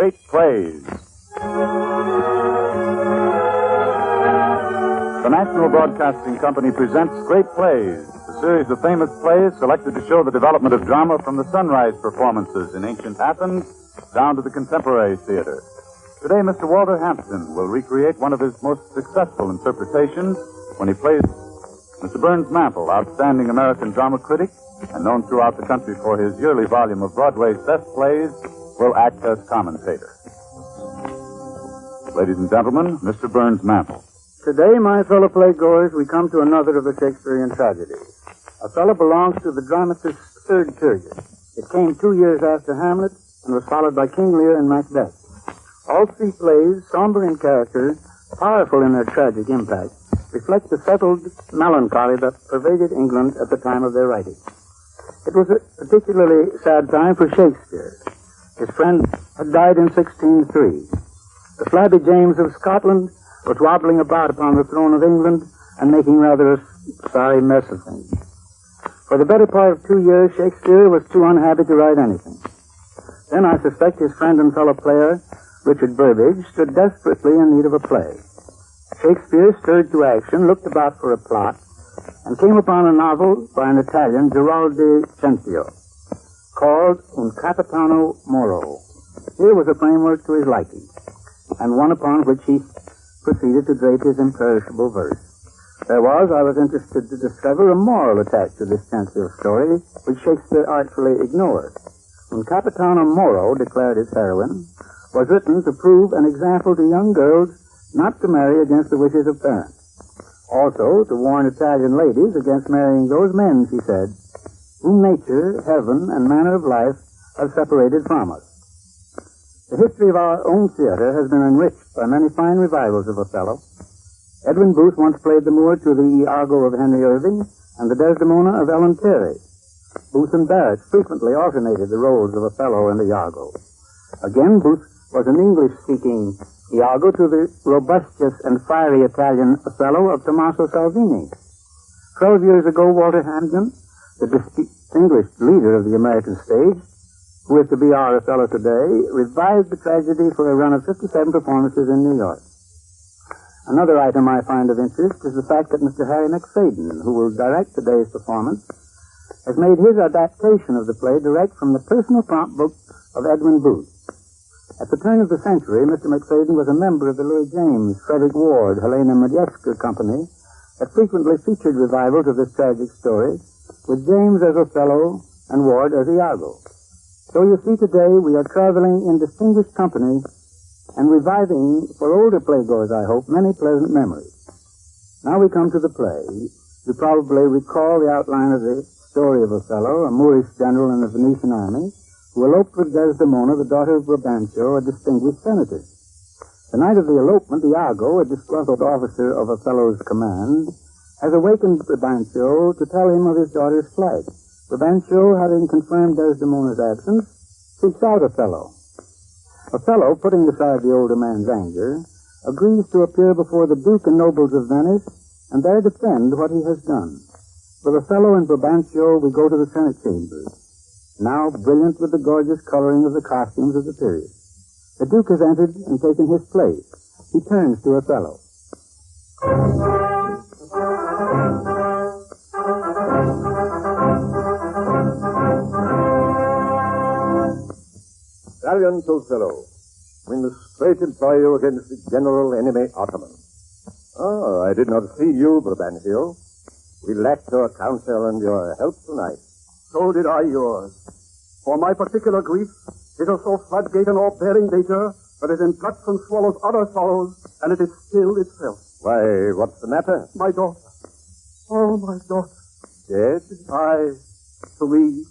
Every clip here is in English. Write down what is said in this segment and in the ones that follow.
Great Plays. The National Broadcasting Company presents Great Plays, a series of famous plays selected to show the development of drama from the sunrise performances in ancient Athens down to the contemporary theater. Today, Mr. Walter Hampton will recreate one of his most successful interpretations when he plays Mr. Burns Mantle, outstanding American drama critic, and known throughout the country for his yearly volume of Broadway's best plays, will act as commentator. Ladies and gentlemen, Mr. Burns Mantle. Today, my fellow playgoers, we come to another of the Shakespearean tragedies. Othello belongs to the dramatist's third period. It came 2 years after Hamlet and was followed by King Lear and Macbeth. All three plays, somber in character, powerful in their tragic impact, reflect the settled melancholy that pervaded England at the time of their writing. It was a particularly sad time for Shakespeare. His friend had died in 1603. The flabby James of Scotland was wobbling about upon the throne of England and making rather a sorry mess of things. For the better part of 2 years, Shakespeare was too unhappy to write anything. Then I suspect his friend and fellow player, Richard Burbage, stood desperately in need of a play. Shakespeare, stirred to action, looked about for a plot and came upon a novel by an Italian, Giraldi Cinthio, called Un Capitano Moro. Here was a framework to his liking, and one upon which he proceeded to drape his imperishable verse. There was, I was interested to discover, a moral attached to this Cinthio story, which Shakespeare artfully ignored. Un Capitano Moro, declared its heroine, was written to prove an example to young girls not to marry against the wishes of parents. Also, to warn Italian ladies against marrying those men, she said, whom nature, heaven, and manner of life have separated from us. The history of our own theater has been enriched by many fine revivals of Othello. Edwin Booth once played the Moor to the Iago of Henry Irving and the Desdemona of Ellen Terry. Booth and Barrett frequently alternated the roles of Othello and Iago. Again, Booth was an English-speaking Iago to the robustious and fiery Italian Othello of Tommaso Salvini. 12 years ago, Walter Hampton, the distinguished leader of the American stage, who is to be our Othello today, revived the tragedy for a run of 57 performances in New York. Another item I find of interest is the fact that Mr. Harry McFadden, who will direct today's performance, has made his adaptation of the play direct from the personal prompt book of Edwin Booth. At the turn of the century, Mr. McFadden was a member of the Louis James, Frederick Ward, Helena Modjeska company that frequently featured revivals of this tragic story, with James as Othello and Ward as Iago. So you see, today we are traveling in distinguished company and reviving, for older playgoers, I hope, many pleasant memories. Now we come to the play. You probably recall the outline of the story of Othello, a Moorish general in the Venetian army, who eloped with Desdemona, the daughter of Brabantio, a distinguished senator. The night of the elopement, Iago, a disgruntled officer of Othello's command, has awakened Brabantio to tell him of his daughter's flight. Brabantio, having confirmed Desdemona's absence, seeks out Othello. Othello, putting aside the older man's anger, agrees to appear before the Duke and nobles of Venice and there defend what he has done. With Othello and Brabantio, we go to the Senate chambers, now brilliant with the gorgeous coloring of the costumes of the period. The Duke has entered and taken his place. He turns to Othello. Valiant Othello, we must straight employ you against the general enemy Ottoman. Oh, I did not see you, Brabantio. We lacked your counsel and your help tonight. So did I yours. For my particular grief is of so floodgate and all-bearing nature that it enguts and swallows other sorrows, and it is still itself. Why, what's the matter? My daughter. Oh, my daughter. Dead? Aye, to me.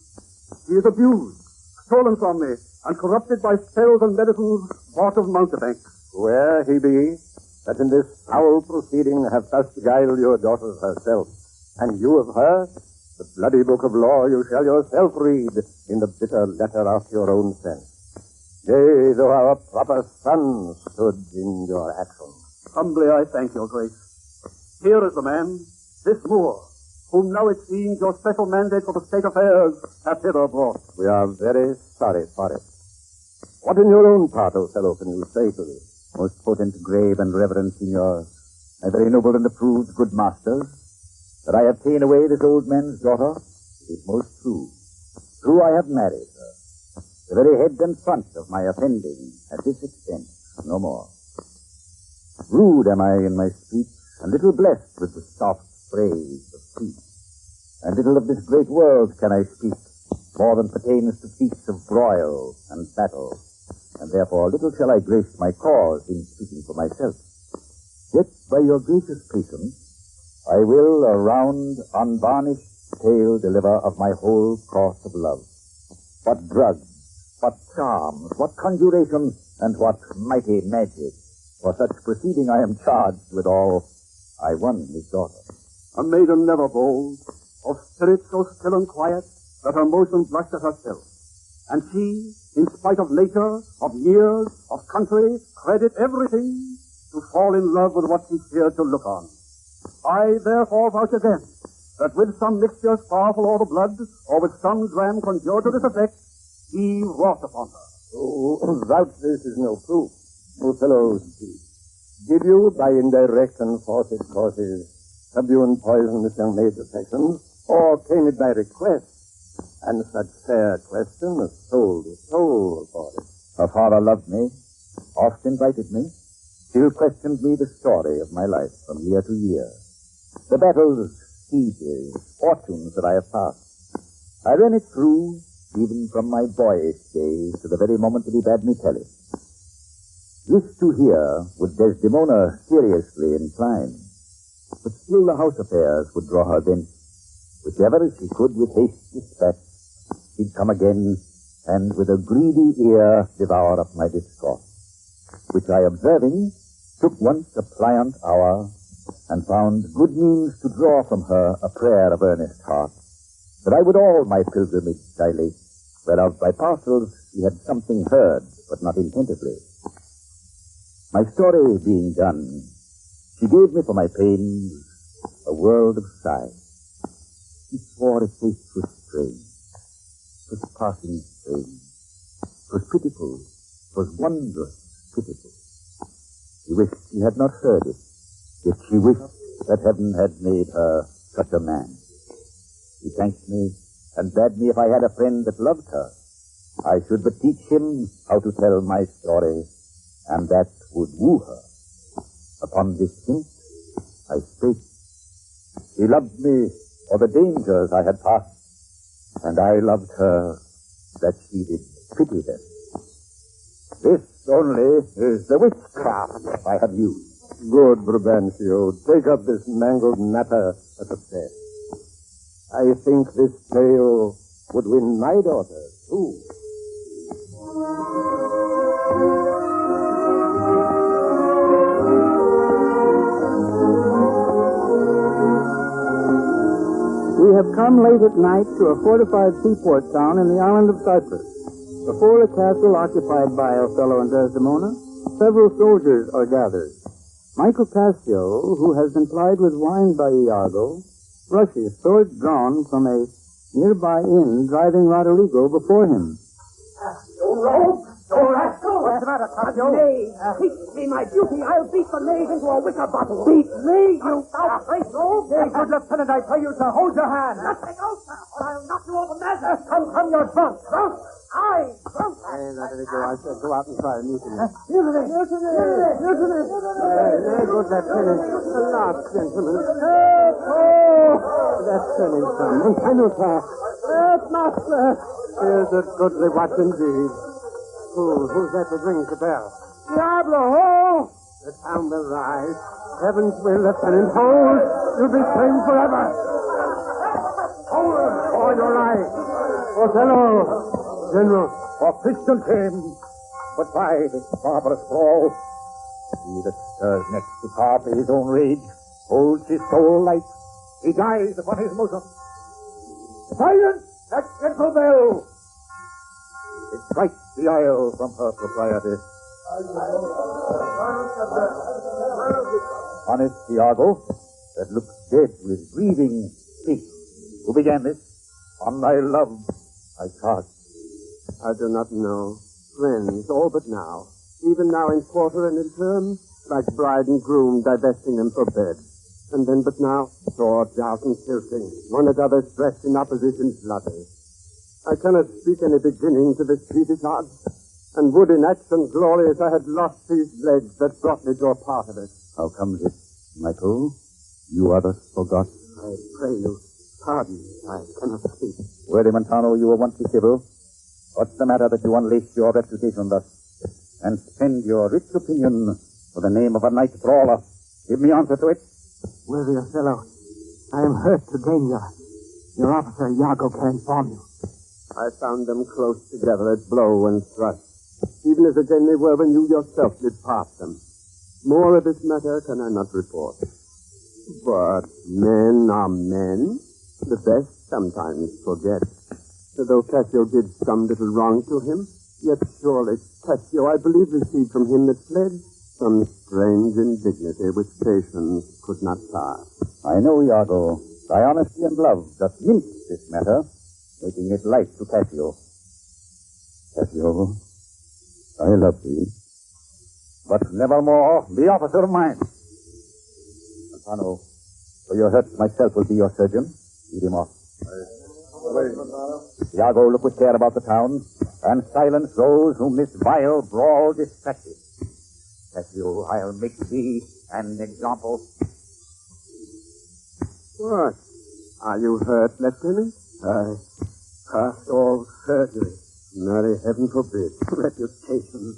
She is abused, stolen from me, and corrupted by spells and medicines bought of mountebanks. Where he be, that in this foul proceeding have thus beguiled your daughter herself, and you of her, the bloody book of law you shall yourself read in the bitter letter of your own sense. Yea, though our proper son stood in your action. Humbly I thank your grace. Here is the man, this Moor, whom now it seems your special mandate for the state affairs hath hither brought. We are very sorry for it. What in your own part, Othello, can you say to this? Most potent, grave, and reverend signors, my very noble and approved good masters, that I have ta'en away this old man's daughter, it is most true. True, I have married her. The very head and front of my offending at this extent, no more. Rude am I in my speech, and little blessed with the soft phrase of peace. And little of this great world can I speak, more than pertains to feats of broil and battle, and therefore little shall I grace my cause in speaking for myself. Yet, by your gracious patience, I will a round, unvarnished tale deliver of my whole course of love. What drugs, what charms, what conjuration, and what mighty magic. For such proceeding I am charged withal. I won his daughter. A maiden never bold, of spirit so still and quiet that her motion blushed at herself. And she, in spite of nature, of years, of country, credit everything, to fall in love with what she feared to look on. I therefore vouch again that with some mixtures powerful o'er the blood, or with some dram conjured to this effect, he wrought upon her. Oh, vouch this is no proof. Othello, did you, by indirect and forced causes, subdue and poison this young maid's affections, or came it by request? And such fair question as soul to soul afforded. Her father loved me, oft invited me, still questioned me the story of my life from year to year. The battles, sieges, fortunes that I have passed. I ran it through, even from my boyish days to the very moment that he bade me tell it. This to hear would Desdemona seriously incline, but still the house affairs would draw her thence. Whichever she could with haste dispatch, she'd come again, and with a greedy ear devour up my discourse, which I observing, took once a pliant hour, and found good means to draw from her a prayer of earnest heart, that I would all my pilgrimage dilate, whereof by parcels she had something heard, but not intentedly. My story being done, she gave me for my pains a world of sighs. She swore her face was strange, 'twas passing strange, 'twas pitiful, 'twas wondrous pitiful. She wished she had not heard it, yet she wished that heaven had made her such a man. She thanked me, and bade me if I had a friend that loved her, I should but teach him how to tell my story, and that would woo her. Upon this hint, I spake. She loved me for the dangers I had passed, and I loved her that she did pity them. This only is the witchcraft I have used. Good, Brabantio. Take up this mangled matter as a bet. I think this tale would win my daughter, too. We have come late at night to a fortified seaport town in the island of Cyprus. Before a castle occupied by Othello and Desdemona, several soldiers are gathered. Michael Cassio, who has been plied with wine by Iago, rushes, sword drawn, from a nearby inn, driving Roderigo before him. You rogue! You rascal! What's the matter, Cassio? Maid! Teach me my duty! I'll beat the maid into a wicker bottle! Beat me, you outright rogue! Hey, good lieutenant, I tell you to hold your hand. Let me go, sir, or I'll knock you over measure! Come, you're drunk. Drunk! I, drunk! Hey, Roderigo, I said go out and try a mutiny. Mutiny! Mutiny! Good lieutenant. Aloud, gentlemen. That's telling some. Ingenuita. Master. Here's a goodly watch indeed. Who's that that rings the bell? Diablo! The town will rise. Heaven's will, Lieutenant. Hold! You'll be shamed forever. Hold for your life. Othello! General, For Christian shame, but why this barbarous brawl? He that stirs next to carve his own rage holds his soul light. He dies upon his bosom. Silence! That gentle bell! It strikes the isle from her propriety. Honest Iago, that looks dead with grieving, speak. Who began this? On thy love, I charge. I do not know. friends, all but now. Even now in quarter and in term, like bride and groom divesting them for bed. And then but now, swords out and tilting, one at other stretched in opposition bloody. I cannot speak any beginning to this treaty odds, and would in action glorious I had lost these legs that brought me to a part of it. How comes it, Michael? You are thus forgot. I pray you, pardon, I cannot speak. Worthy Montano, you were once civil. What's the matter that you unleash your reputation thus, and spend your rich opinion for the name of a knight brawler? Give me answer to it. Worthy Othello, I am hurt to danger. Your officer, Iago, can inform you. I found them close together at blow and thrust, even as again they were when you yourself did part them. More of this matter can I not report. But men are men. The best sometimes forget. Though Cassio did some little wrong to him, yet surely Cassio, I believe, received from him that fled some strange indignity which patience could not pass. I know, Iago, thy honesty and love doth mince this matter, making it light to Cassio. Cassio, I love thee, but nevermore be officer of mine. Montano, for your hurt, myself will be your surgeon. Lead him off. Iago, look with care about the town, and silence those whom this vile brawl distracted. Cassio, I'll make thee an example. What? Are you hurt, Lieutenant? I past all surgery. Merry heaven forbid. Reputation.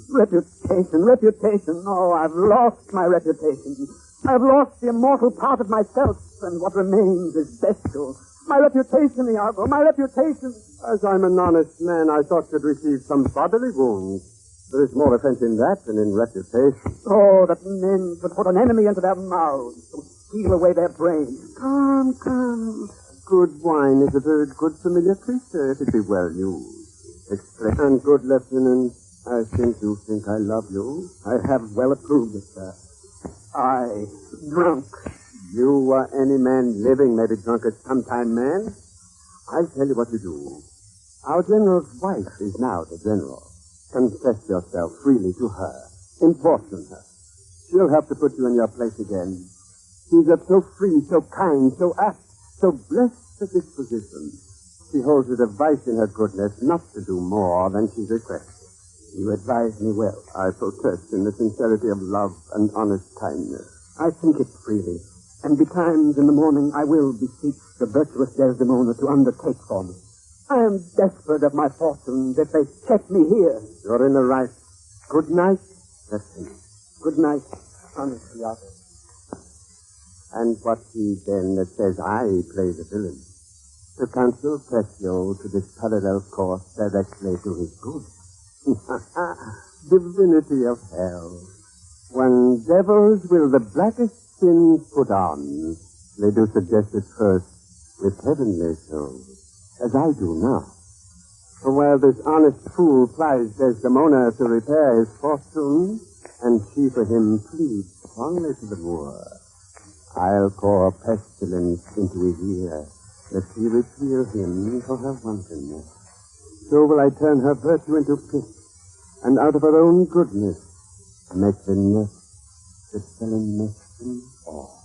Oh, I've lost my reputation. I've lost the immortal part of myself, and what remains is bestial. My reputation, Iago, my reputation. As I'm an honest man, I thought you'd receive some bodily wounds. There is more offense in that than in reputation. Oh, that men should put an enemy into their mouths to steal away their brains. Come. Good wine is a very good familiar creature if it be well used. And good lieutenant, I think you think I love you. I have well approved it, sir. I, drunk. You or any man living may be drunk at some time, man. I'll tell you what you do. Our general's wife is now the general. Confess yourself freely to her. Importune her. She'll have to put you in your place again. She's up so free, so kind, so apt, so blessed a disposition. She holds it a vice in her goodness not to do more than she requests. You advise me well. I protest in the sincerity of love and honest kindness. I think it freely. And betimes in the morning I will beseech the virtuous Desdemona to undertake for me. I am desperate of my fortunes if they check me here. You're in the right. Good night, lieutenant. Good night, honest Iago. And what he then that says I play the villain? To counsel Cassio to this parallel course directly to his good. Divinity of hell. When devils will the blackest sins put on, they do suggest it first with heavenly souls, as I do now. For while this honest fool plies Desdemona to repair his fortune, and she for him pleads strongly to the Moor, I'll pour pestilence into his ear, lest he repeel him for her wantonness. So will I turn her virtue into pit, and out of her own goodness make the nest that shall enmeshed them all.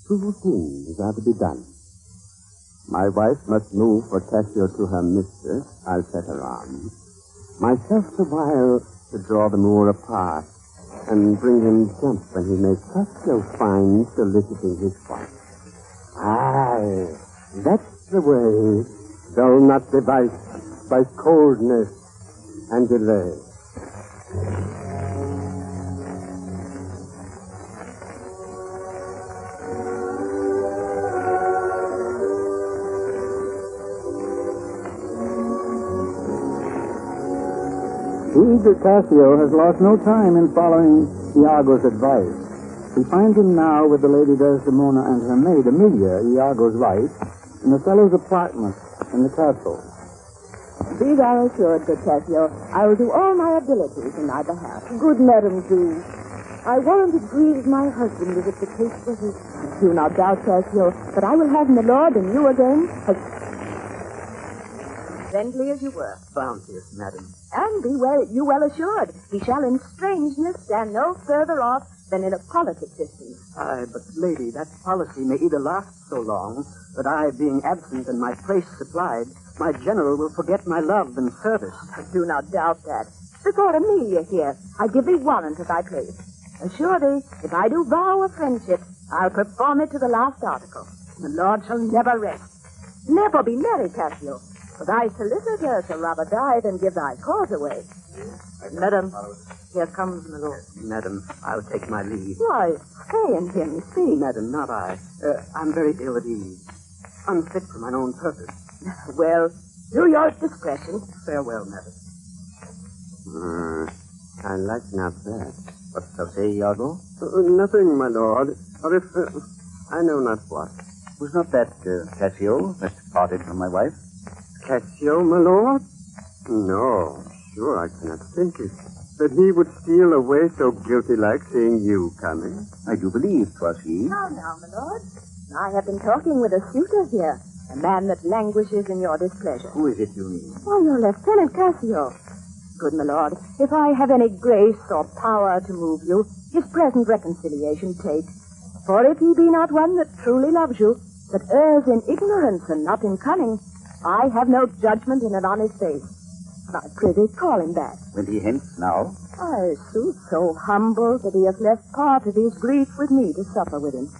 Two things are to be done. My wife must move for Cassio to her mistress. I'll set her on. Myself the while to draw the Moor apart and bring him jump when he may Cassio find soliciting his wife. Aye, that's the way. Dull not device by coldness and delay. Eager Cassio has lost no time in following Iago's advice. We find him now with the Lady Desdemona and her maid, Emilia, Iago's wife, in Othello's apartment in the castle. Be thou assured, good Cassio, I will do all my abilities in thy behalf. Good madam, do. I warrant it grieves my husband as if the case were his. Do not doubt, Cassio, that I will have my lord and you again. friendly as you were. Bounteous, madam. And you well assured, he shall in strangeness stand no further off than in a politic distance. Aye, but, lady, that policy may either last so long that I, being absent and my place supplied, my general will forget my love and service. I do not doubt that. Before Amelia here, I give thee warrant of thy place. Assure thee, if I do vow a friendship, I'll perform it to the last article. The Lord shall never rest. Never be merry, Cassio, for thy solicitor shall rather die than give thy cause away. Madam, here comes my lord. Madam, I'll take my leave. Why, stay and hear me speak. Madam, not I. I'm very ill at ease. Unfit for mine own purpose. Well, do your discretion. Farewell, madam. I like not that. What thou say, Iago? Nothing, my lord. Or if... I know not what. Was not that Cassio that parted from my wife? Cassio, my lord? No, sure I cannot think it. That he would steal away so guilty-like, seeing you coming. I do believe 'twas he. Now, my lord. I have been talking with a suitor here, a man that languishes in your displeasure. Who is it you mean? Why, your Lieutenant Cassio. Good, my lord, if I have any grace or power to move you, his present reconciliation take. For if he be not one that truly loves you, that errs in ignorance and not in cunning, I have no judgment in an honest face. I prithee, call him back. Went he hence now? Ay, sooth, so humble that he hath left part of his grief with me to suffer with him.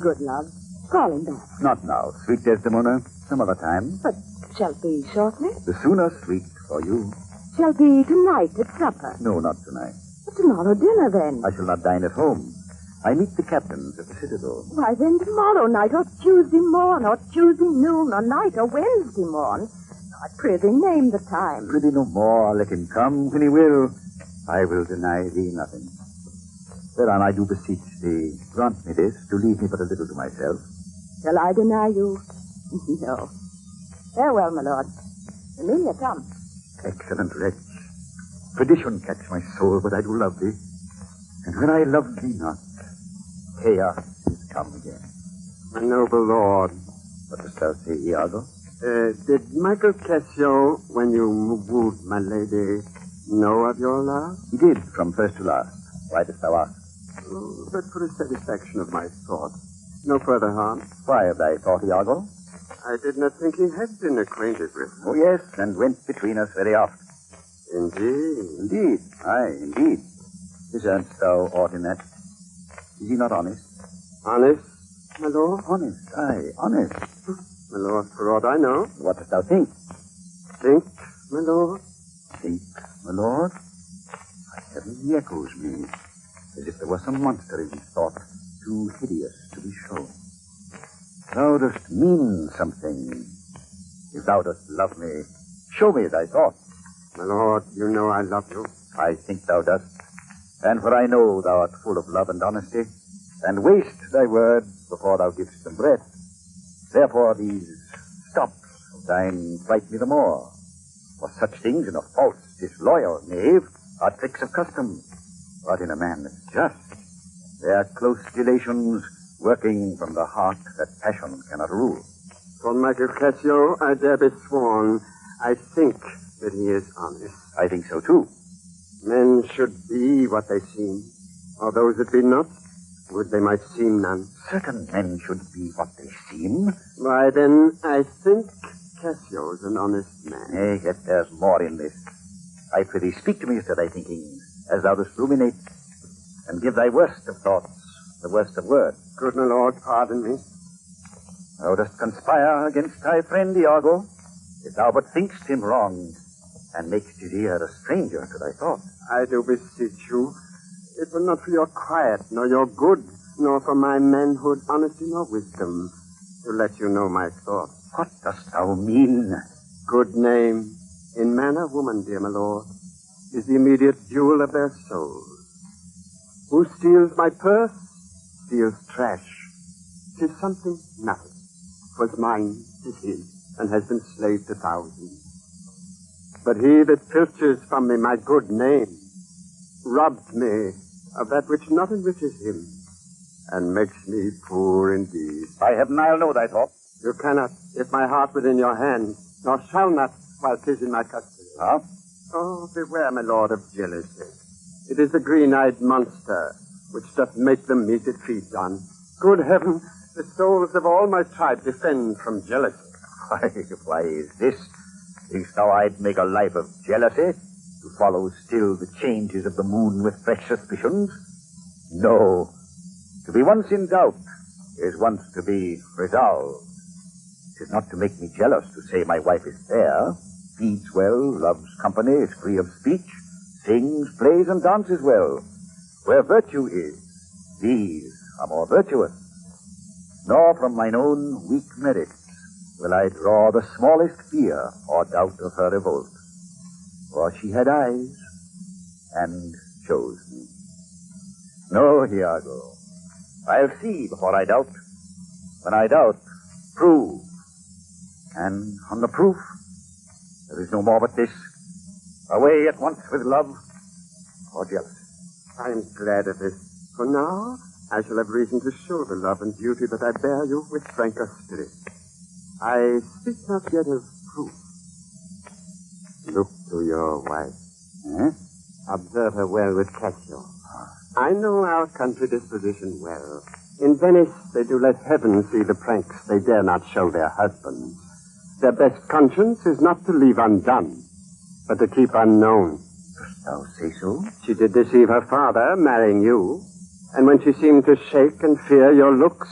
Good, love, call him back. Not now, sweet Desdemona. Some other time. But shall be shortly? The sooner, sweet, for you. Shall be tonight at supper. No, not tonight. But tomorrow dinner, then. I shall not dine at home. I meet the captains at the Citadel. Why, then tomorrow night, or Tuesday morn, or Tuesday noon, or night, or Wednesday morn. I prithee, name the time. Prithee no more. Let him come when he will. I will deny thee nothing. Whereon I do beseech thee, grant me this, to leave me but a little to myself. Shall I deny you? No. Farewell, my lord. Amelia, come. Excellent wretch. Perdition catch my soul, but I do love thee. And when I love thee not, chaos is come again. My noble lord. What dost thou say, Iago? Did Michael Cassio, when you wooed my lady, know of your love? He did, from first to last. Why dost thou ask? But for the satisfaction of my thought. No further harm. Why of thy thought, Iago? I did not think he had been acquainted with her. Oh, yes, and went between us very oft. Indeed. Indeed, aye, indeed. Discernst thou aught in that? Is he not honest? Honest, my lord? Honest, aye, honest. My lord, for aught I know. What dost thou think? Think, my lord? Think, my lord? By heaven, he echoes me, as if there were some monster in his thought, too hideous to be shown. Thou dost mean something. If thou dost love me, show me thy thought. My lord, you know I love you. I think thou dost. And for I know thou art full of love and honesty, and waste thy words before thou givest them breath. Therefore these stops of thine fright me the more. For such things in a false, disloyal knave are tricks of custom. But in a man that's just, they are close relations working from the heart that passion cannot rule. For Michael Cassio, I dare be sworn, I think that he is honest. I think so, too. Men should be what they seem, or those that be not, would they might seem none. Certain men should be what they seem. Why, then, I think Cassio's an honest man. Nay, yet there's more in this. I prithee, speak to me as to thy thinking, as thou dost ruminate, and give thy worst of thoughts, the worst of words. Good my lord, pardon me. Thou dost conspire against thy friend Iago, if thou but thinkst him wrong, and makest his ear a stranger to thy thought. I do beseech you, it were not for your quiet, nor your good, nor for my manhood, honesty, nor wisdom, to let you know my thought. What dost thou mean? Good name, in man or woman, dear my lord, is the immediate jewel of their souls. Who steals my purse, steals trash. 'Tis something, nothing. 'Twas mine, 'tis his, and has been slave to thousands. But he that filches from me my good name robs me of that which not enriches him, and makes me poor indeed. By heaven, I'll know thy thought. You cannot, if my heart within your hand, nor shall not, while 'tis in my custody. Huh? Oh, beware, my lord, of jealousy. It is the green-eyed monster which doth make the meat it feeds on. Good heaven, the souls of all my tribe defend from jealousy. Why is this? Thinkst thou I'd make a life of jealousy, to follow still the changes of the moon with fresh suspicions? No. To be once in doubt is once to be resolved. It is not to make me jealous to say my wife is fair, feeds well, loves company, is free of speech, sings, plays, and dances well. Where virtue is, these are more virtuous. Nor from mine own weak merits will I draw the smallest fear or doubt of her revolt. For she had eyes and chose me. No, Iago, I'll see before I doubt. When I doubt, prove. And on the proof, there is no more but this. Away at once with love or jealousy. I am glad of this, for now I shall have reason to show the love and duty that I bear you with franker spirit. I speak not yet of proof. Look to your wife. Observe her well with Boccaccio. I know our country disposition well. In Venice, they do let heaven see the pranks they dare not show their husbands. Their best conscience is not to leave undone, but to keep unknown. Dost thou say so? She did deceive her father, marrying you. And when she seemed to shake and fear your looks,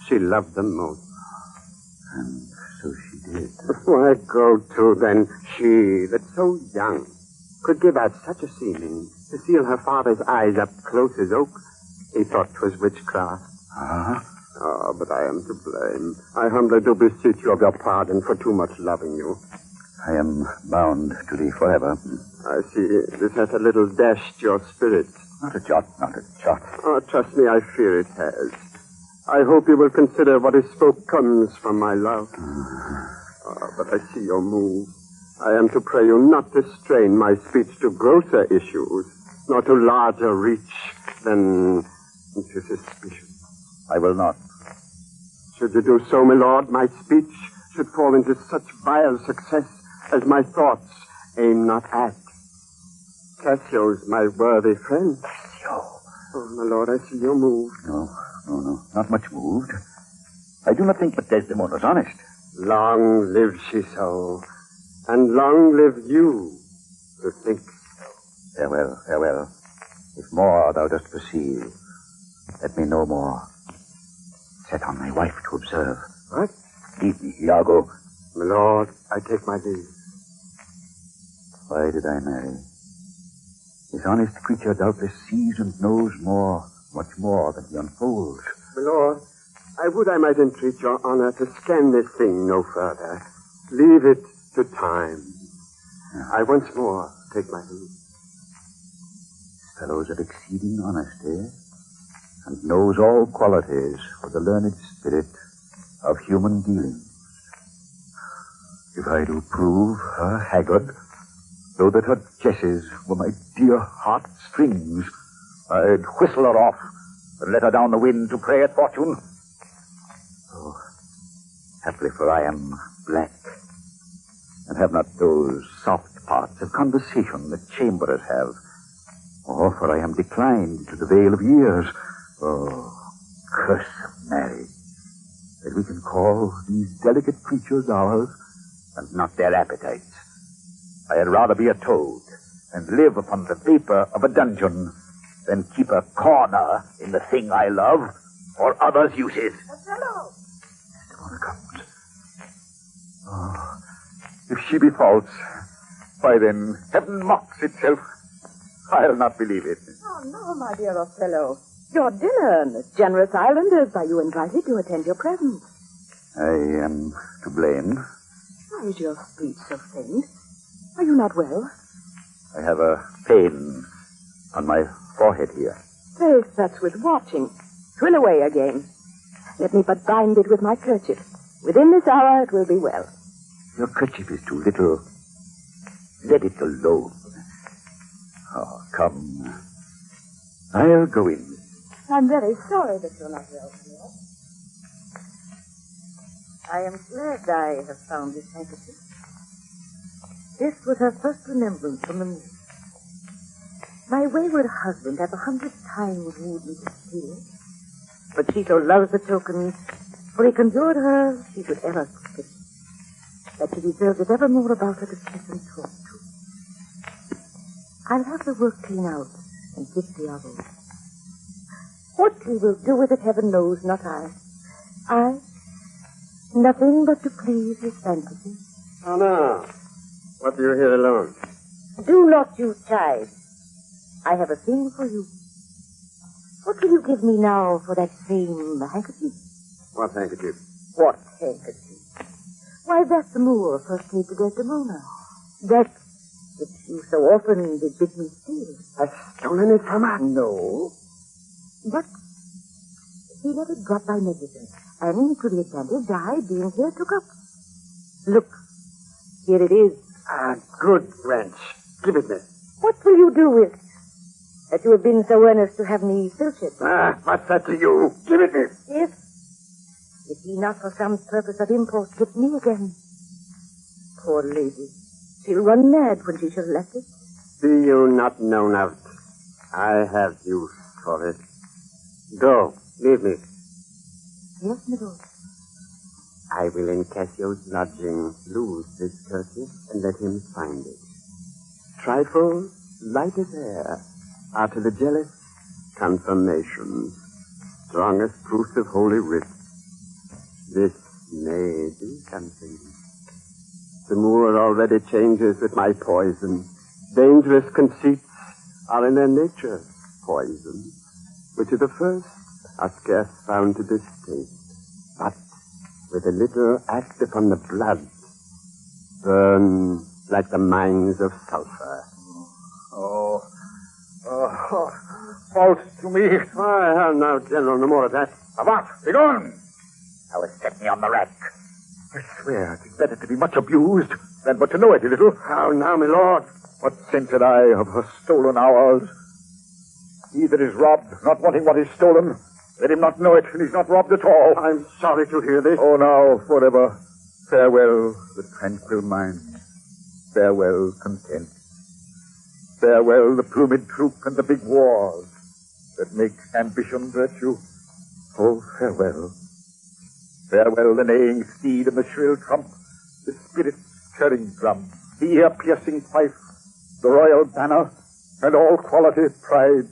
she loved them most. And so she did. Why, go to, then. She, that's so young, could give out such a seeming to seal her father's eyes up close as oak. He thought 'twas witchcraft. Oh, but I am to blame. I humbly do beseech you of your pardon for too much loving you. I am bound to thee forever. I see this has a little dashed your spirit. Not a jot, not a jot. Oh, trust me, I fear it has. I hope you will consider what is spoke comes from my love. But I see your move. I am to pray you not to strain my speech to grosser issues, nor to larger reach than to suspicion. I will not. Should you do so, my lord, my speech should fall into such vile success as my thoughts aim not at. Cassio's my worthy friend. Cassio. Oh, my lord, I see you moved. No. Not much moved. I do not think but Desdemona's honest. Long live she so, and long live you to think so. Farewell. If more thou dost perceive, let me know more. Set on my wife to observe. What? Leave me, Iago. My lord, I take my leave. Why did I marry? This honest creature doubtless sees and knows more, much more than he unfolds. My lord, I would I might entreat your honor to scan this thing no further. Leave it to time. I once more take my leave. Fellows of exceeding honesty, and knows all qualities of the learned spirit of human dealings. If I do prove her haggard, though that her jesses were my dear heartstrings, I'd whistle her off and let her down the wind to pray at fortune. Oh, happily for I am black, and have not those soft parts of conversation that chamberers have. Or for I am declined to the vale of years. Oh, curse of marriage, that we can call these delicate creatures ours, and not their appetites. I had rather be a toad and live upon the vapor of a dungeon than keep a corner in the thing I love for others' uses. Othello! Desdemona comes. Oh, if she be false, why then heaven mocks itself. I'll not believe it. Oh, no, my dear Othello. Your dinner, Miss Generous Islanders, are you invited to attend your presence? I am to blame. Why is your speech so faint? Are you not well? I have a pain on my forehead here. Faith, that's with watching. Twill away again. Let me but bind it with my kerchief. Within this hour it will be well. Your kerchief is too little. Let it alone. Oh, come. I'll go in. I'm very sorry that you're not well, dear. I am glad I have found this handkerchief. This was her first remembrance from the moon. My wayward husband hath 100 times wooed me to steal, but she so loves the token, for he conjured her she should ever kiss, that she deserved it evermore about her to kiss and talk to. I'll have the work clean out and fix Iago. What he will do with it, heaven knows, not I. I, nothing but to please his fantasy. Oh, no. What do you here alone? Do not you chide. I have a thing for you. What will you give me now for that same handkerchief? What handkerchief? What handkerchief? Why, that the Moor first gave to Desdemona. That which you so often did bid me steal. Has stolen it from her? No. But he let it drop by negligence, and to the advantage I, being here, took up. Look, here it is. Ah, good wench. Give it me. What will you do with it? That you have been so earnest to have me filched? Ah, what's that to you? Give it me. If he not for some purpose of import get me again. Poor lady. She'll run mad when she shall let it. Do you not know now? I have use for it. Go. Leave me. Yes, my lord. I will in Cassio's lodging lose this kerchief and let him find it. Trifles, light as air, are to the jealous confirmations, strongest proofs of holy writ. This may do something. The Moor already changes with my poison. Dangerous conceits are in their nature poison, which at the first are scarce found to distaste, but with a little act upon the blood, burn like the mines of sulphur. False to me. I have no general no more of that. Avast, begone! Thou hast set me on the rack. I swear it is better to be much abused than but to know it a little. How now, my lord? What sense had I of her stolen hours? He that is robbed, not wanting what is stolen, let him not know it, and he's not robbed at all. I'm sorry to hear this. Oh, now, forever, farewell the tranquil mind. Farewell content. Farewell the plumed troop and the big wars that make ambition virtue. Oh, farewell. Farewell the neighing steed and the shrill trump, the spirit's stirring drum, the ear-piercing fife, the royal banner, and all quality, pride,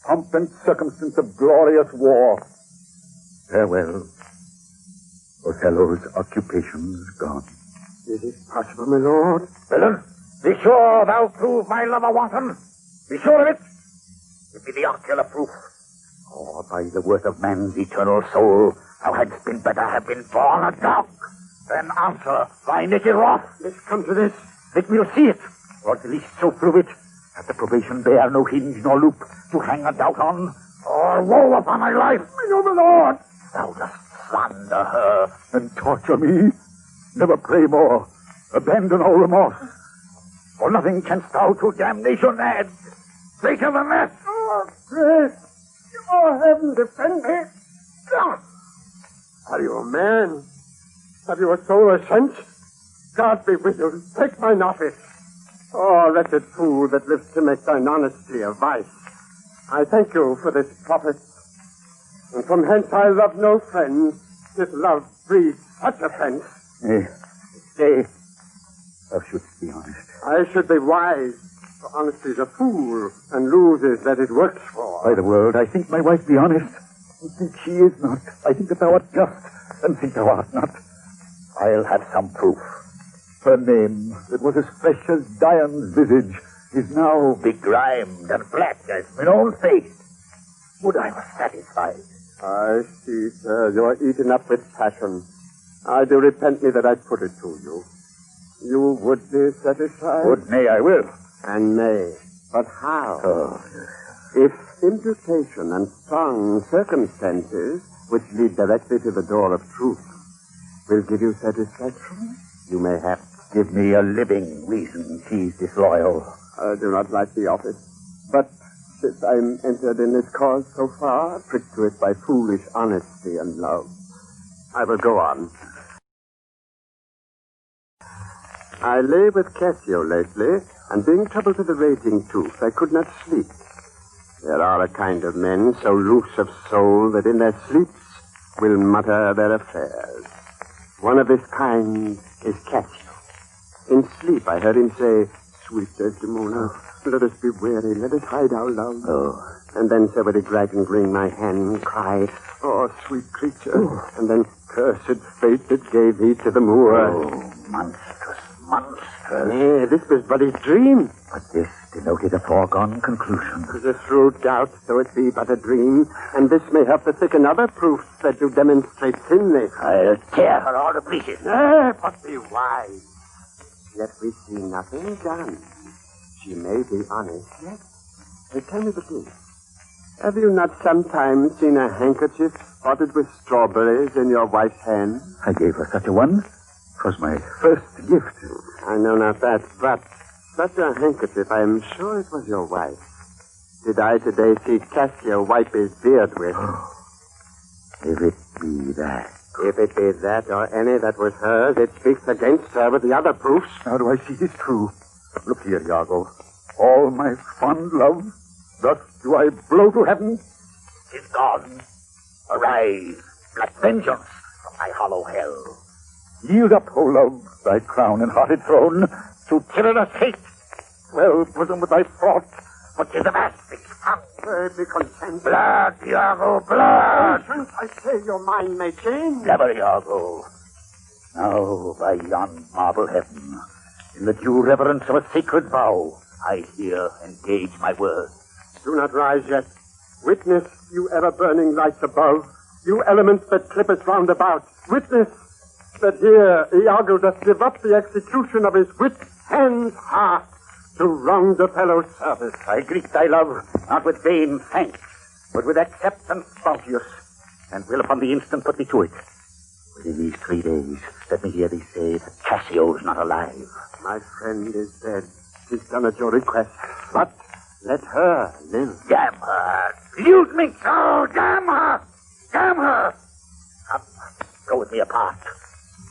pomp, and circumstance of glorious war. Farewell. Othello's occupation's gone. Is it possible, my lord? Villain, be sure thou prove my love a wanton. Be sure of it. Give me the ocular proof. Or by the worth of man's eternal soul, thou hadst been better have been born a dog. Then answer thy naked wrath. Let's come to this. Let me see it, or at least so prove it, that the probation bear no hinge nor loop to hang a doubt on, or woe upon thy life. My noble lord! Thou dost slander her and torture me. Never pray more. Abandon all remorse. For nothing canst thou to damnation add. Greater than that. Oh, grace! Oh, heaven, defend me! Are you a man? Have you a soul or sense? God be with you. Take mine office. Oh, wretched fool that lives to make thine honesty a vice. I thank you for this profit. And from hence I love no friend. This love breeds such offense. Stay. Thou shouldst be honest. I should be wise. For honesty's a fool, and loses that it works for. By the word, I think my wife be honest. I think she is not. I think that thou art just, and think thou art not. I'll have some proof. Her name, that was as fresh as Dian's visage, is now begrimed and black as mine own face. Would I were satisfied. I see, sir, you are eaten up with passion. I do repent me that I put it to you. You would be satisfied? Would, nay, I will. And may. But how? Oh. If imputation and strong circumstances, which lead directly to the door of truth, will give you satisfaction, you may have. Give me a living reason she's disloyal. I do not like the office. But since I'm entered in this cause so far, pricked to it by foolish honesty and love, I will go on. I lay with Cassio lately, and being troubled with the raging tooth, I could not sleep. There are a kind of men so loose of soul that in their sleeps will mutter their affairs. One of this kind is Cassio. In sleep I heard him say, "Sweet Desdemona, let us be weary, let us hide our love." Oh. And then so would he drag and wring my hand and cry, "Oh, sweet creature." Oh. And then, "Cursed fate that gave thee to the Moor." Oh, monstrous. Nay, this was but his dream. But this denoted a foregone conclusion. It is a shrewd doubt, though it be but a dream, and this may help to thicken other proofs that do demonstrate thinly. I'll tear her all to pieces. Nay, but be wise. Yet we see nothing done. She may be honest yet. Tell me the truth. Have you not sometimes seen a handkerchief spotted with strawberries in your wife's hand? I gave her such a one. 'Twas my first gift. I know not that, but such a handkerchief, I am sure it was your wife. Did I today see Cassio wipe his beard with? If it be that. If it be that or any that was hers, it speaks against her with the other proofs. How do I see it true? Look here, Iago. All my fond love, thus do I blow to heaven, is gone. Arise, black vengeance from thy hollow hell. Yield up, O love, thy crown and hearted throne, to tyrannous hate. Well, bosom with thy fraught, but tis a mask tongue. Be content. Blood, Iago, blood! I say your mind may change. Never, Iago. Now, by yon marble heaven, in the due reverence of a sacred vow, I here engage my words. Do not rise yet. Witness, you ever-burning lights above, you elements that clip us round about. Witness that here Iago doth give up the execution of his wit, hands, heart, to wrong the fellow's service. I greet thy love, not with vain thanks, but with acceptance bounteous, and will upon the instant put me to it. Within these 3 days, let me hear thee say that Cassio's not alive. My friend is dead. She's done at your request. But let her live. Damn her! Use me so! Damn her! Damn her! Come, go with me apart.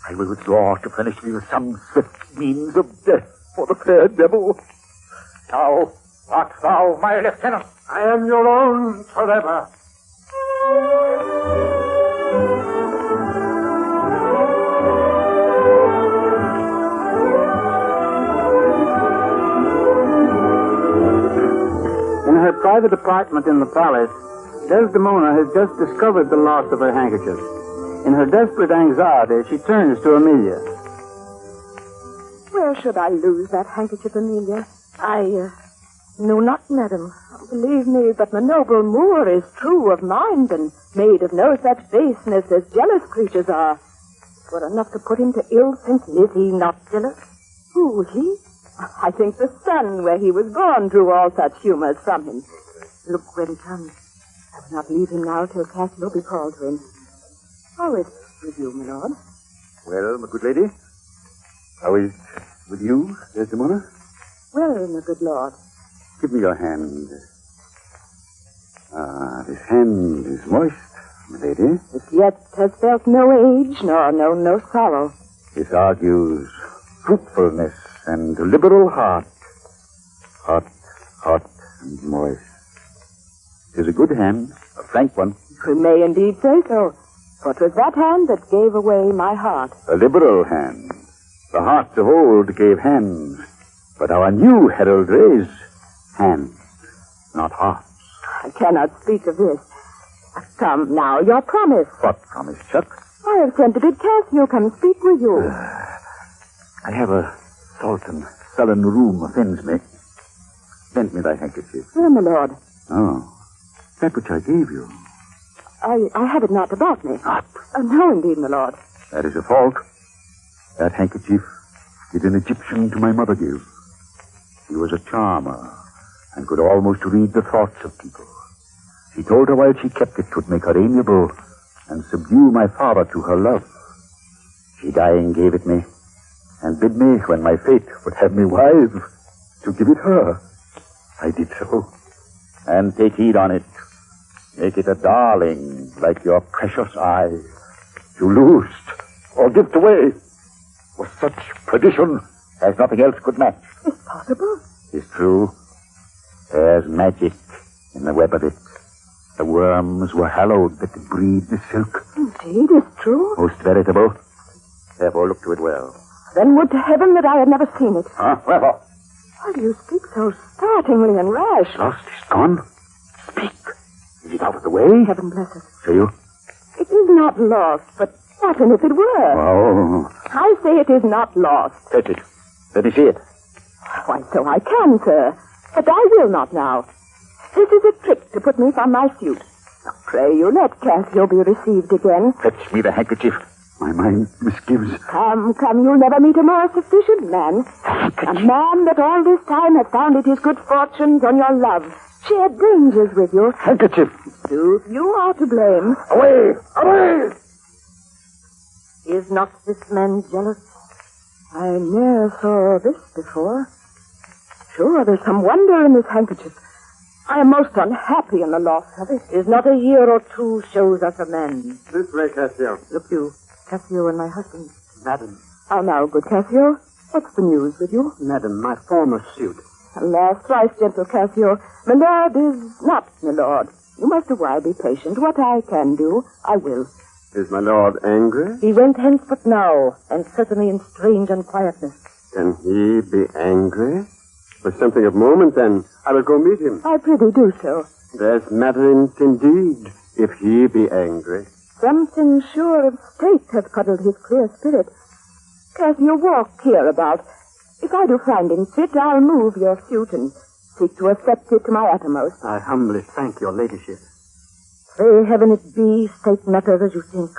I will withdraw to furnish me with some swift means of death for the fair devil. Now, art thou my lieutenant? I am your own forever. In her private apartment in the palace, Desdemona has just discovered the loss of her handkerchief. In her desperate anxiety, she turns to Amelia. Where should I lose that handkerchief, Amelia? I know not, madam. Believe me, but my noble Moor is true of mind and made of no such baseness as jealous creatures are. 'Twere enough to put him to ill thinking. Is he not jealous? Who, he? I think the son where he was born drew all such humors from him. Look where he comes. I will not leave him now till Cassio be called to him. How is it with you, my lord? Well, my good lady, how is it with you, Desdemona? Well, my good lord. Give me your hand. This hand is moist, my lady. It yet has felt no age, nor known no sorrow. This argues fruitfulness and a liberal heart. Hot and moist. 'Tis a good hand, a frank one. We may indeed say so, for 'twas that hand that gave away my heart. A liberal hand. The hearts of old gave hands, but our new heraldry is hands, not hearts. I cannot speak of this. Come now, your promise. What promise, Chuck? I have sent to bid Cassio come speak with you. I have a salt and sullen room offends me. Lend me thy handkerchief. Here, my lord. Oh, that which I gave you. I have it not about me. Not. No, indeed, my lord. That is a fault. That handkerchief did an Egyptian to my mother give. She was a charmer and could almost read the thoughts of people. She told her while she kept it 'twould make her amiable and subdue my father to her love. She dying gave it me and bid me, when my fate would have me wife, to give it her. I did so. And take heed on it. Make it a darling like your precious eye. You loosed or gift away. Was such perdition as nothing else could match. It's possible. It's true. There's magic in the web of it. The worms were hallowed that breed the silk. Indeed, it's true. Most veritable. Therefore, look to it well. Then would to heaven that I had never seen it. Huh? Wherefore? Why do you speak so startlingly and rash? Lost is gone. Speak. Is it out of the way? Heaven bless us. Say you? It is not lost, but often if it were. Oh. I say it is not lost. Fetch it. Let me see it. Why, so I can, sir. But I will not now. This is a trick to put me from my suit. Now, pray you let Cassio be received again. Fetch me the handkerchief. My mind misgives. Come, you'll never meet a more sufficient man. A man that all this time has found it his good fortunes on your love. Shared dangers with you. Handkerchief. You are to blame. Away! Away! Is not this man jealous? I ne'er saw this before. Sure, there's some wonder in this handkerchief. I am most unhappy in the loss of it. Is not a year or two shows us a man. This way, Cassio. Look you, Cassio and my husband. Madam. How now, good Cassio? What's the news with you? Madam, my former suit. Alas, thrice gentle Cassio. My lord is not my lord. You must a while be patient. What I can do, I will. Is my lord angry? He went hence but now, and certainly in strange unquietness. Can he be angry? For something of moment, then. I will go meet him. I prithee do so. There's matter in it indeed, if he be angry. Something sure of state hath fuddled his clear spirit. Cassio, walk hereabout. If I do find him fit, I'll move your suit and seek to accept it to my uttermost. I humbly thank your ladyship. Pray heaven it be, state matters as you think,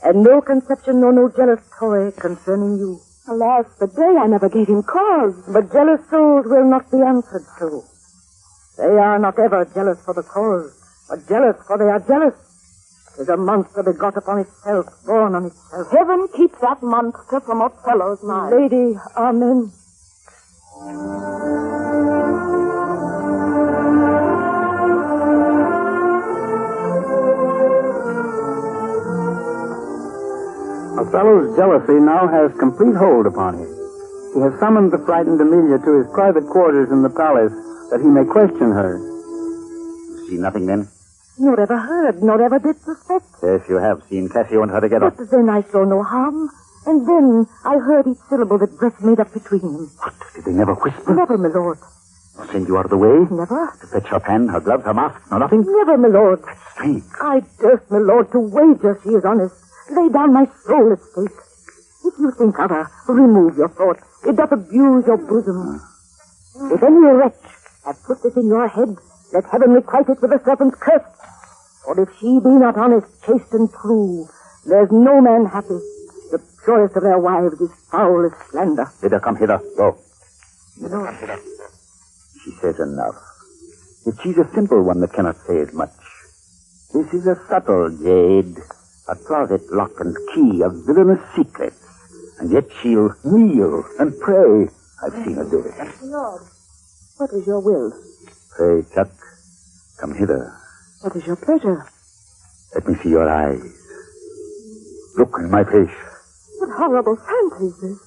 and no conception nor no jealous toy concerning you. Alas, the day I never gave him cause, but jealous souls will not be answered so. They are not ever jealous for the cause, but jealous for they are jealous. 'Tis a monster begot upon itself, born on itself. Heaven keep that monster from Othello's mind. Lady, amen. Othello's jealousy now has complete hold upon him. He has summoned the frightened Emilia to his private quarters in the palace that he may question her. You see nothing, then? Nor ever heard, nor ever did suspect. Yes, you have seen Cassio and her together. But then I saw no harm. And then I heard each syllable that breath made up between them. What? Did they never whisper? Never, my lord. Send you out of the way? Never. To fetch her pen, her gloves, her mask? No, nothing? Never, my lord. Strange. I durst, my lord, to wager she is honest. Lay down my soul at stake. If you think other, remove your thought. It doth abuse your bosom. If any wretch have put this in your head, let heaven requite it with a serpent's curse. For if she be not honest, chaste, and true, there's no man happy. The purest of their wives is foul as slander. Bid her come hither. Go. My lord. She says enough. If she's a simple one that cannot say as much. This is a subtle jade. A closet lock and key of villainous secrets. And yet she'll kneel and pray. I've seen her do it. Lord, what is your will? Pray, Chuck, come hither. What is your pleasure? Let me see your eyes. Look in my face. What horrible fancy is this?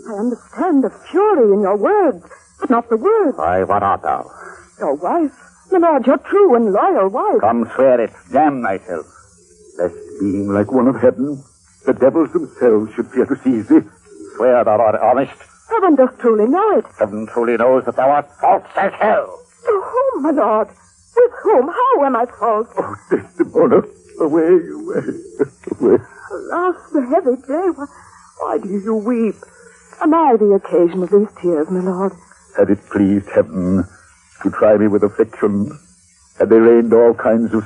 I understand the fury in your words, but not the words. Why, what art thou? Your wife. My lord, your true and loyal wife. Come, swear it. Damn thyself. Lest being like one of heaven, the devils themselves should fear to seize thee. Swear thou art honest. Heaven doth truly know it. Heaven truly knows that thou art false as hell. To whom, my lord? With whom? How am I false? Oh, Desdemona, away. Alas, the heavy day. Why do you weep? Am I the occasion of these tears, my lord? Had it pleased heaven to try me with affliction, had they rained all kinds of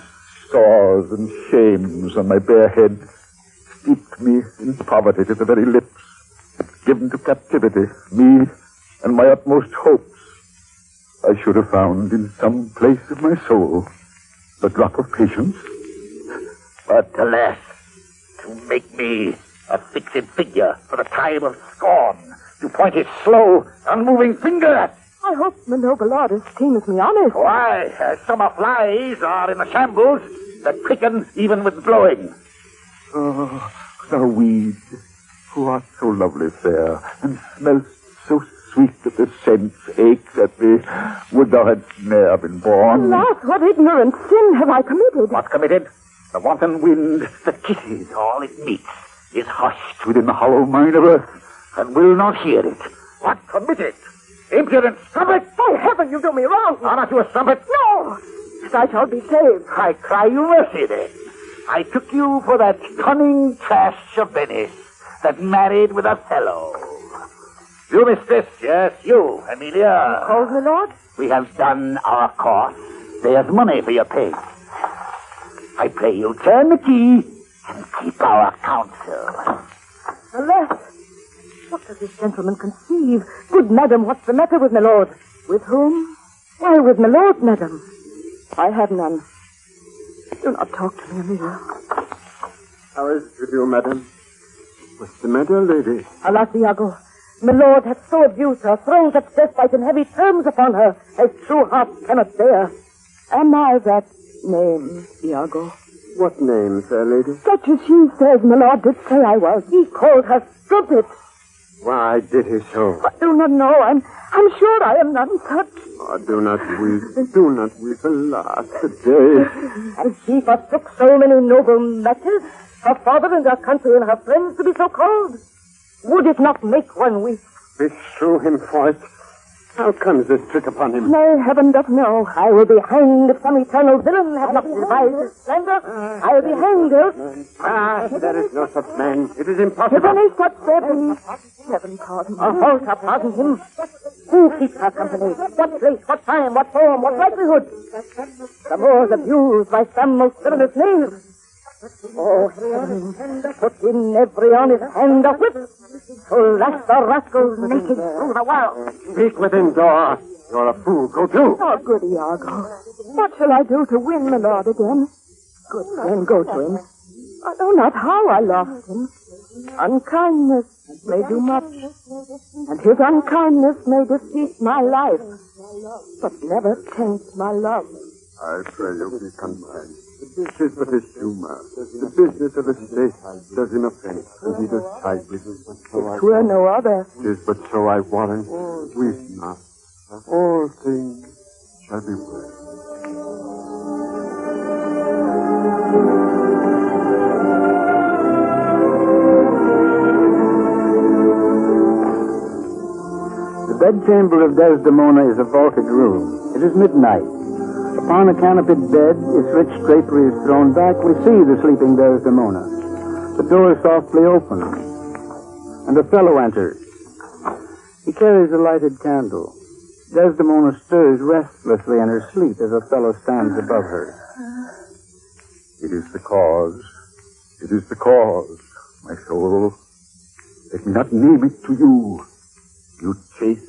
sores and shames on my bare head, steeped me in poverty to the very lips, given to captivity, me and my utmost hopes, I should have found in some place of my soul the drop of patience. But alas, to make me a fixed figure for the time of scorn, to point his slow, unmoving finger at. I hope my noble lord esteems me honest. Why, summer flies are in the shambles that quicken even with blowing. Oh, thou weed, who art so lovely fair, and smellst so sweet that the sense aches at me. Would thou hadst ne'er been born. Alas, what ignorant sin have I committed? What committed? The wanton wind that kisses all it meets is hushed within the hollow mine of earth, and will not hear it. What committed? Impudent strumpet! By heaven, you do me wrong. Are not you a strumpet? No! I shall be saved. I cry you mercy, then. I took you for that cunning trash of Venice that married with Othello. You, mistress, yes, you, Amelia. Called me, Lord? We have done our course. There's money for your pay. I pray you turn the key and keep our counsel. Alas, what does this gentleman conceive? Good madam, what's the matter with my lord? With whom? Why, with my lord, madam. I have none. Do not talk to me, Amelia. How is it with you, madam? What's the matter, lady? Alas, Iago, my lord hath so abused her, thrown such despite and heavy terms upon her, as true heart cannot bear. Am I that name, Iago? What name, fair lady? Such as she says my lord did say I was. He called her stupid. Why did he so? I do not know. I'm sure I am none such. Oh, do not weep. Do not weep. Alas, the day. And she forsook so many noble matches, her father and her country and her friends to be so called. Would it not make one weep? Beshrew him for it. How comes this trick upon him? Nay, heaven doth know. I will be hanged if some eternal villain have not devised his slander. I will be hanged else. There is no such man. It is If impossible. any such there be, heaven pardon, or Volta pardon him. Who keeps her company? What place, what time, what form, what likelihood? The Moors abused by some most villainous names. Oh, heaven, put in every honest hand a whip to lash the rascals naked through the world. Speak within door. You're a fool. Go to. Oh, good Iago. What shall I do to win my lord again? Good friend, go to him. I know not how I lost him. Unkindness may do much, and his unkindness may defeat my life, but never taint my love. I pray you be content. This is but his humor. The business of the state does him offense, and he does side with it. It were no other. Tis but so I warrant. Weep not. All things shall be well. The bedchamber of Desdemona is a vaulted room. It is midnight. Upon a canopied bed, its rich drapery is thrown back. We see the sleeping Desdemona. The door is softly opened, and Othello enters. He carries a lighted candle. Desdemona stirs restlessly in her sleep as Othello stands above her. It is the cause. It is the cause, my soul. Let me not name it to you. You chaste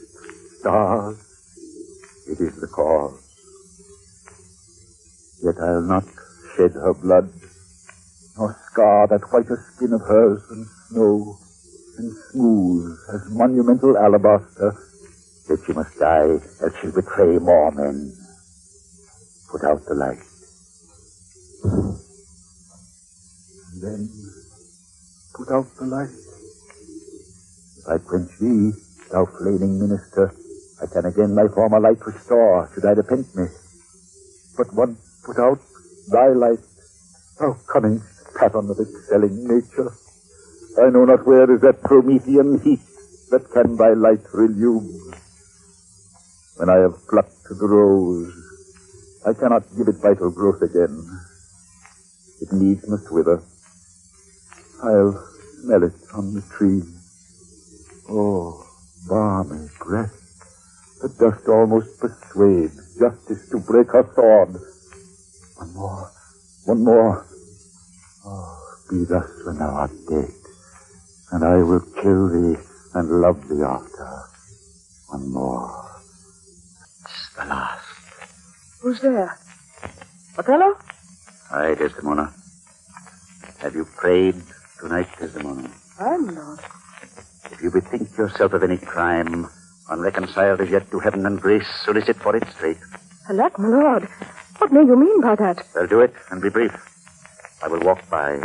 stars. It is the cause. Yet I'll not shed her blood, nor scar that whiter skin of hers than snow, and smooth as monumental alabaster. Yet she must die, else she'll betray more men. Put out the light. And then put out the light. If I quench thee, thou flaming minister, I can again my former light restore, should I repent me. But once put out thy light, thou cunning pattern of excelling nature, I know not where is that Promethean heat that can thy light relume. When I have plucked the rose, I cannot give it vital growth again. It needs must wither. I'll smell it on the tree. Oh, balmy breath, that dost almost persuade justice to break her sword. One more. Oh, be thus when thou art dead, and I will kill thee and love thee after. One more. It's the last. Who's there? Othello? Aye, Desdemona. Have you prayed tonight, Desdemona? I'm not. If you bethink yourself of any crime, unreconciled as yet to heaven and grace, solicit for its fate. Alack, my lord. What may you mean by that? I'll do it, and be brief. I will walk by.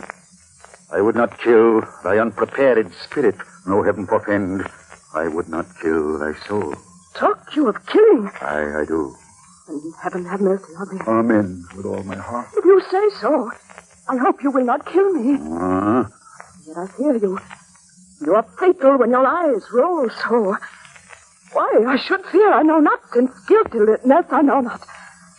I would not kill thy unprepared spirit, no heaven forfend. I would not kill thy soul. Talk you of killing. I do. And heaven have mercy on me. Amen, with all my heart. If you say so, I hope you will not kill me. Yet I fear you. You are fatal when your eyes roll so. Why, I should fear, I know not, since guiltiness I know not.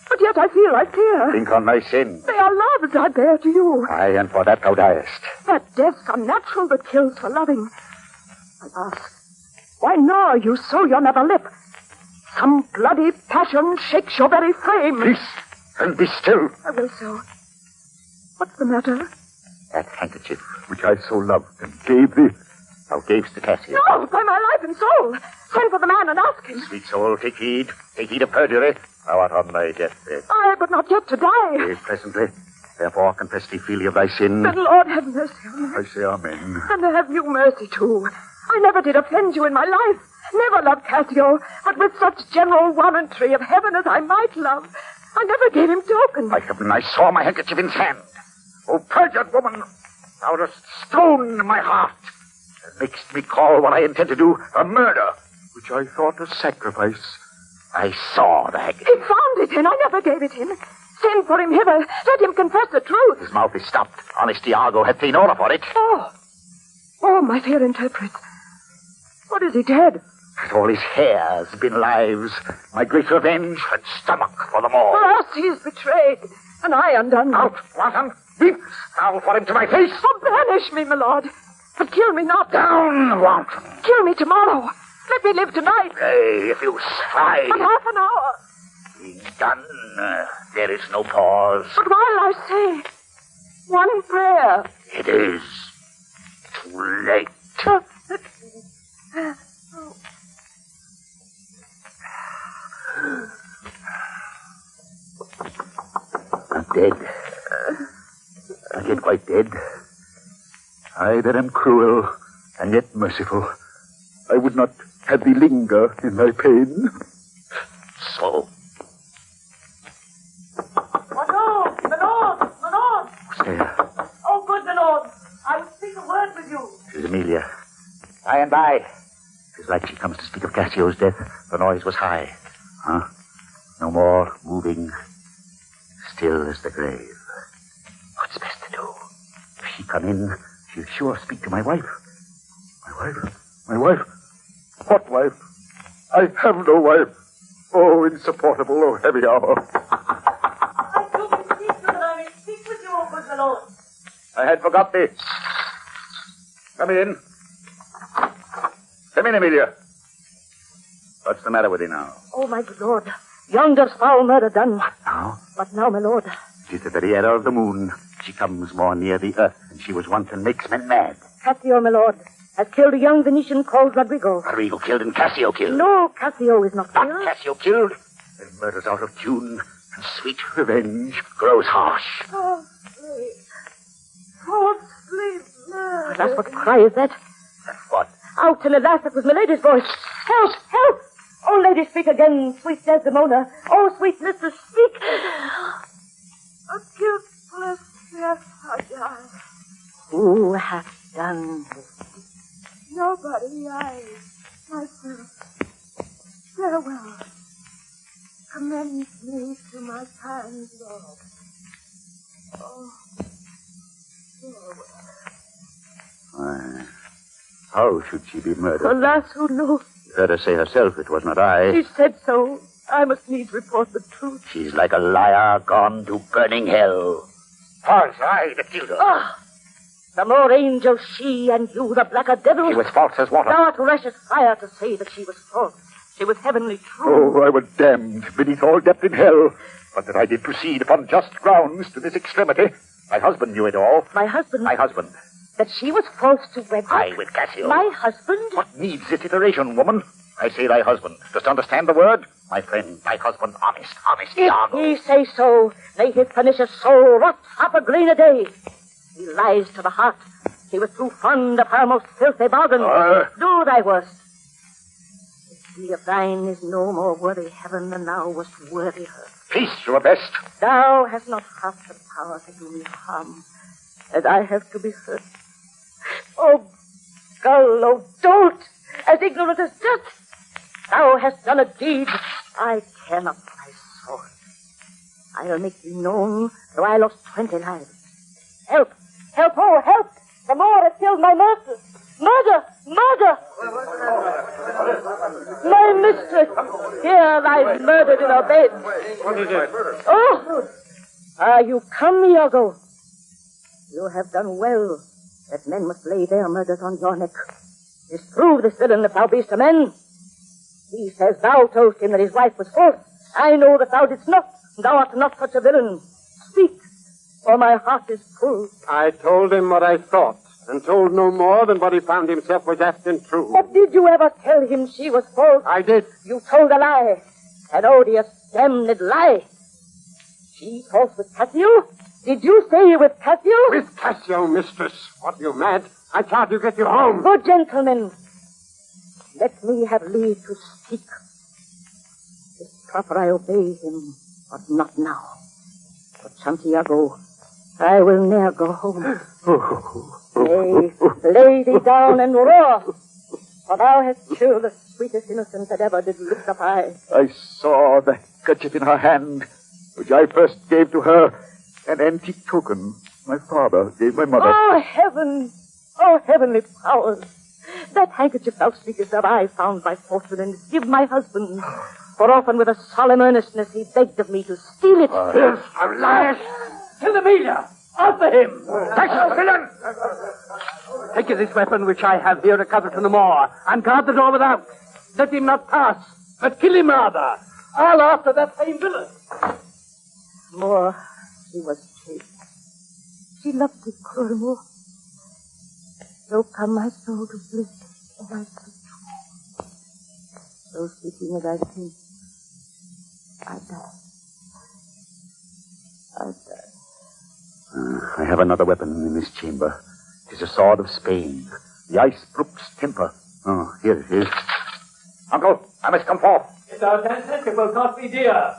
But yet I feel I fear. Think on thy sin. They are loves I bear to you. Aye, and for that thou diest. That death's unnatural that kills for loving. I ask, why gnaw you so your nether lip? Some bloody passion shakes your very frame. Peace, and be still. I will so. What's the matter? That handkerchief, which I so loved and gave thee, thou gavest to Cassio. No, by my life and soul. Send for the man and ask him. Sweet soul, take heed of perjury. Thou art on thy deathbed. Aye, but not yet to die. Yes, presently. Therefore, confess thee freely of thy sin. Then Lord have mercy on me. I say amen. And have you mercy, too. I never did offend you in my life. Never loved Cassio, but with such general warrantry of heaven as I might love, I never gave him token. By heaven, I saw my handkerchief in his hand. O perjured woman, thou dost stone my heart, and makest me call what I intend to do a murder, which I thought a sacrifice. I saw the handkerchief. He found it, and I never gave it him. Send for him hither. Let him confess the truth. His mouth is stopped. Honest Iago hath taken order for it. Oh, my fair interpret. What is he dead? And all his hairs been lives, my great revenge and stomach for them all. For us he is betrayed, and I undone. Out, wanton! Weep thou for him to my face! Oh, banish me, my lord, but kill me not. Down, wanton! Kill me tomorrow. Let me live tonight. Nay, if you strive. But half an hour. He's done. There is no pause. But while I say one prayer. It is too late. I'm dead. I'm yet quite dead. I that am cruel and yet merciful. I would not have thee linger in thy pain. So. My lord! Who's there? Oh, good my lord, I will speak a word with you. Tis Amelia. By and by. Tis like she comes to speak of Cassio's death. The noise was high. Huh? No more moving. Still as the grave. What's best to do? If she come in, she'll sure speak to my wife. My wife? My wife? What wife? I have no wife. Oh, insupportable, oh, heavy hour. I do beseech you that I may speak with you, oh good my lord. I had forgot thee. Come in. Come in, Amelia. What's the matter with thee now? Oh, my good lord, yonder's foul murder done. What now? What now, my lord? It is the very error of the moon. She comes more near the earth than she was once and makes men mad. Cassio, my lord, has killed a young Venetian called Rodrigo. Rodrigo killed and Cassio killed. No, Cassio is not Not killed. Cassio killed. Then murder's out of tune, and sweet revenge grows harsh. Oh, sleep. Alas, what cry is that? What? Out, and alas, it was Milady's voice. Help! Help! Oh, lady, speak again, sweet Desdemona. Oh, sweet mistress, speak. A guiltless death I die. Who hath done this? Nobody, I myself. Farewell. Commend me to my kind Lord. Oh, farewell. Why, how should she be murdered? Alas, who knew? You heard her say herself it was not I. She said so. I must needs report the truth. She's like a liar gone to burning hell. False, I that killed her. Ah! The more angel she, and you the blacker devil. She was false as water. Thou art rash as fire to say that she was false. She was heavenly true. Oh, I was damned beneath all depth in hell. But that I did proceed upon just grounds to this extremity. My husband knew it all. My husband? My husband. That she was false to wedlock? I with Cassio. My husband? What needs this iteration, woman? I say thy husband. Dost understand the word? My friend, thy husband, honest Iago. If he say so, may his pernicious soul rot half a grain a day. He lies to the heart. He was too fond of her most filthy bargain. Do thy worst. If she of thine is no more worthy heaven than thou wast worthy her. Peace, your best. Thou hast not half the power to do me harm, as I have to be hurt. Oh, gull, oh, dolt, as ignorant as dirt. Thou hast done a deed I care not for thy sword. I'll make thee known, though I lost 20 lives. Help! Help, oh, help! The Moor has killed my master! Murder! Murder! My mistress! Here lies murdered in her bed. What is it? Oh! Are you come, Iago? You have done well, that men must lay their murders on your neck. Disprove this villain if thou be'st a man. He says thou told him that his wife was false. I know that thou didst not. Thou art not such a villain. Speak, for my heart is full. I told him what I thought, and told no more than what he found himself was apt and true. But did you ever tell him she was false? I did. You told a lie. An odious, damned lie. She false with Cassio? Did you say with Cassio? With Cassio, mistress. What, you mad? I charge you get you home. Good gentlemen, let me have leave to speak. It's proper I obey him, but not now. But Santiago, I will ne'er go home. Nay, lay thee down and roar, for thou hast killed the sweetest innocence that ever did lift up eye. I saw the handkerchief in her hand, which I first gave to her, an antique token my father gave my mother. Oh, heaven! Oh, heavenly powers! That handkerchief thou speakest of I found by fortune and give my husband. For often with a solemn earnestness he begged of me to steal it. Yes, Elias! Kill Amelia! After him! Take villain! Take this weapon which I have here recovered from the Moor, and guard the door without. Let him not pass, but kill him rather. I'll after that same villain. Moor, she was chaste. She loved thee, cruel Moor. So come my soul to bliss as I sleep. So sleeping as I think, I die. I die. I have another weapon in this chamber. It is a sword of Spain, the ice brook's temper. Oh, here it is. Uncle, I must come forth. If thou canst, it will cost thee dear.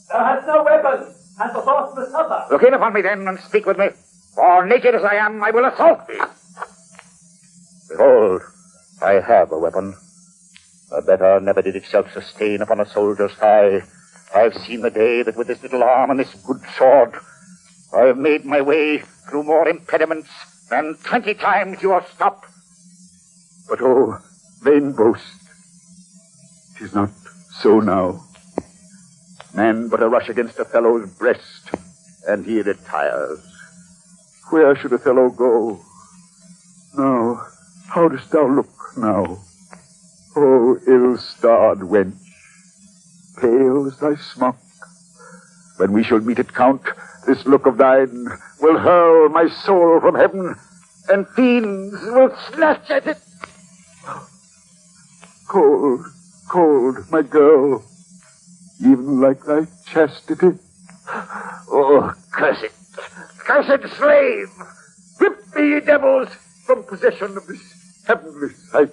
Thou hast no weapon, and the force must suffer. Look in upon me then and speak with me. For naked as I am, I will assault thee. Behold, I have a weapon. A better never did itself sustain upon a soldier's thigh. I've seen the day that with this little arm and this good sword, I've made my way through more impediments than 20 times you have stopped. But oh, vain boast. 'Tis not so now. Man but a rush against Othello's breast, and he retires. Where should Othello go? Now, how dost thou look now? Oh, ill-starred wench, pale as thy smock. When we shall meet at count, this look of thine will hurl my soul from heaven, and fiends will snatch at it. Cold, cold, my girl, even like thy chastity. Oh, curse it, cursed slave! Whip me, ye devils, from possession of this heavenly sight.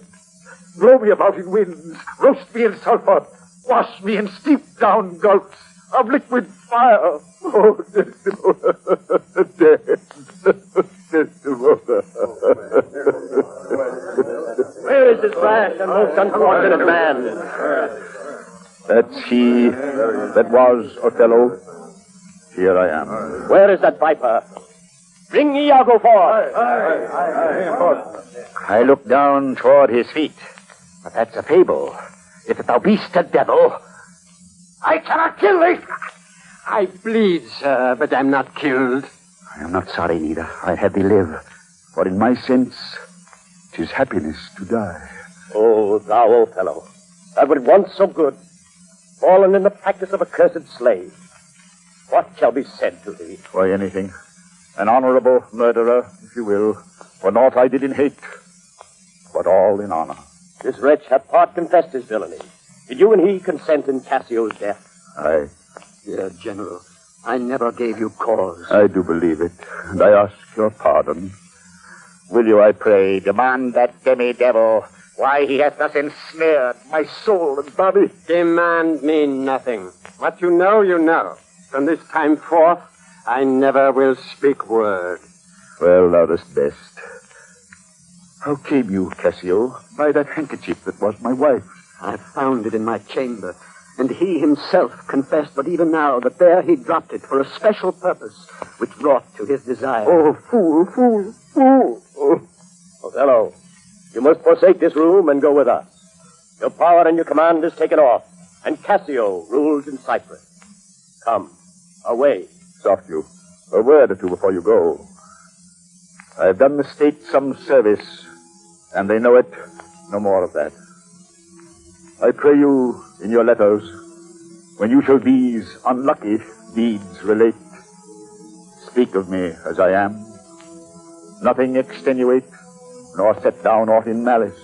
Blow me about in winds, roast me in sulphur, wash me in steep down gulfs of liquid fire. Oh, Desdemona, dead, Desdemona. Where is this rash and most unfortunate man? That's he that was Othello. Here I am. Where is that viper? Bring Iago forth. I look down toward his feet, but that's a fable. If thou be'st a devil, I cannot kill thee. I bleed, sir, but I'm not killed. I am not sorry neither. I had thee live, for in my sense, 'tis happiness to die. Oh, thou old fellow, that were once so good, fallen in the practice of a cursed slave. What shall be said to thee? Why, anything. An honorable murderer, if you will, for naught I did in hate, but all in honor. This wretch hath part confessed his villainy. Did you and he consent in Cassio's death? Aye, Dear General, I never gave you cause. I do believe it, and I ask your pardon. Will you, I pray, demand that demi-devil why he hath thus ensnared my soul and body? Demand me nothing. What you know, you know. From this time forth, I never will speak word. Well, thou dost best. How came you, Cassio, by that handkerchief that was my wife's? I found it in my chamber, and he himself confessed but even now that there he dropped it for a special purpose which brought to his desire. Oh, fool, fool, fool. Oh. Othello, you must forsake this room and go with us. Your power and your command is taken off, and Cassio rules in Cyprus. Come, away. Soft you. A word or two before you go. I have done the state some service, and they know it. No more of that. I pray you, in your letters, when you shall these unlucky deeds relate, speak of me as I am. Nothing extenuate, nor set down aught in malice.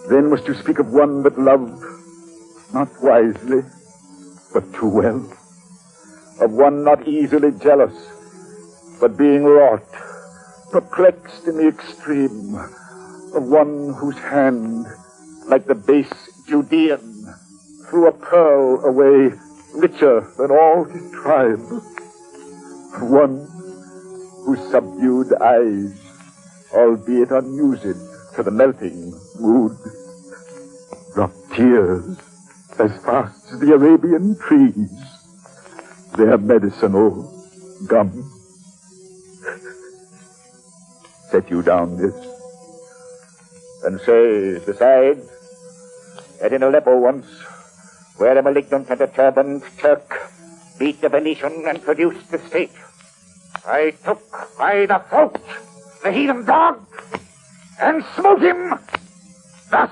Then must you speak of one that loved, not wisely, but too well. Of one not easily jealous, but being wrought, perplexed in the extreme. Of one whose hand, like the base Judean, threw a pearl away richer than all his tribe. Of one whose subdued eyes, albeit unused to the melting mood, drop tears as fast as the Arabian trees, their medicinal gum. Set you down this, and say, besides, that in Aleppo once, where a malignant and a turbaned Turk beat the Venetian and produced the state, I took by the throat the heathen dog and smote him thus.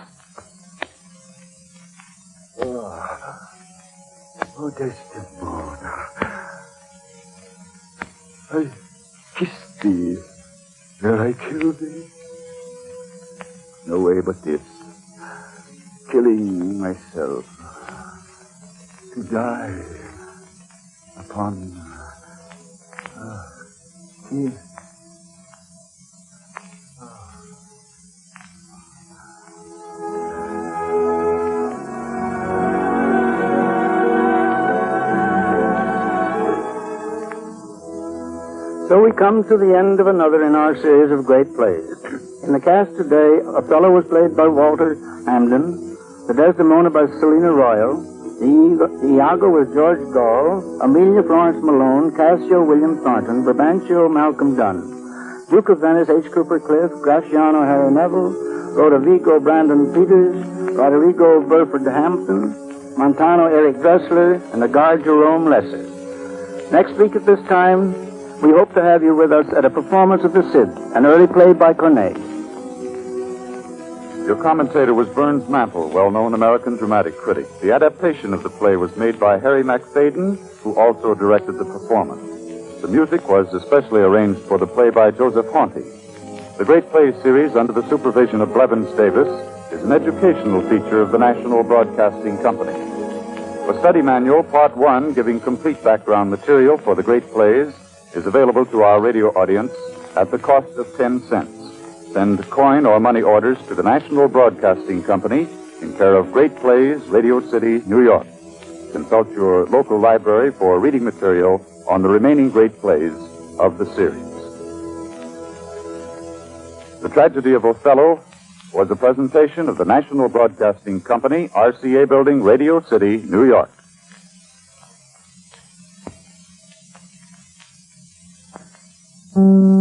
Oh, Desdemona, I kissed thee ere I killed thee. No way but this, killing myself, to die upon here. So we come to the end of another in our series of great plays. In the cast today, Othello was played by Walter Hamden, the Desdemona by Selina Royal, Iago was George Gall, Amelia Florence Malone, Cassio William Thornton, Brabantio Malcolm Dunn, Duke of Venice H. Cooper Cliff, Graciano Harry Neville, Rodovico Brandon Peters, Rodrigo Burford Hampton, Montano Eric Dressler, and the guard Jerome Lesser. Next week at this time, we hope to have you with us at a performance of The Cid, an early play by Corneille. Your commentator was Burns Mantle, well-known American dramatic critic. The adaptation of the play was made by Harry MacFadyen, who also directed the performance. The music was especially arranged for the play by Joseph Haunty. The Great Plays series, under the supervision of Blevins Davis, is an educational feature of the National Broadcasting Company. A study manual, Part 1, giving complete background material for the Great Plays, is available to our radio audience at the cost of 10 cents. Send coin or money orders to the National Broadcasting Company in care of Great Plays, Radio City, New York. Consult your local library for reading material on the remaining Great Plays of the series. The Tragedy of Othello was a presentation of the National Broadcasting Company, RCA Building, Radio City, New York. Mm-hmm.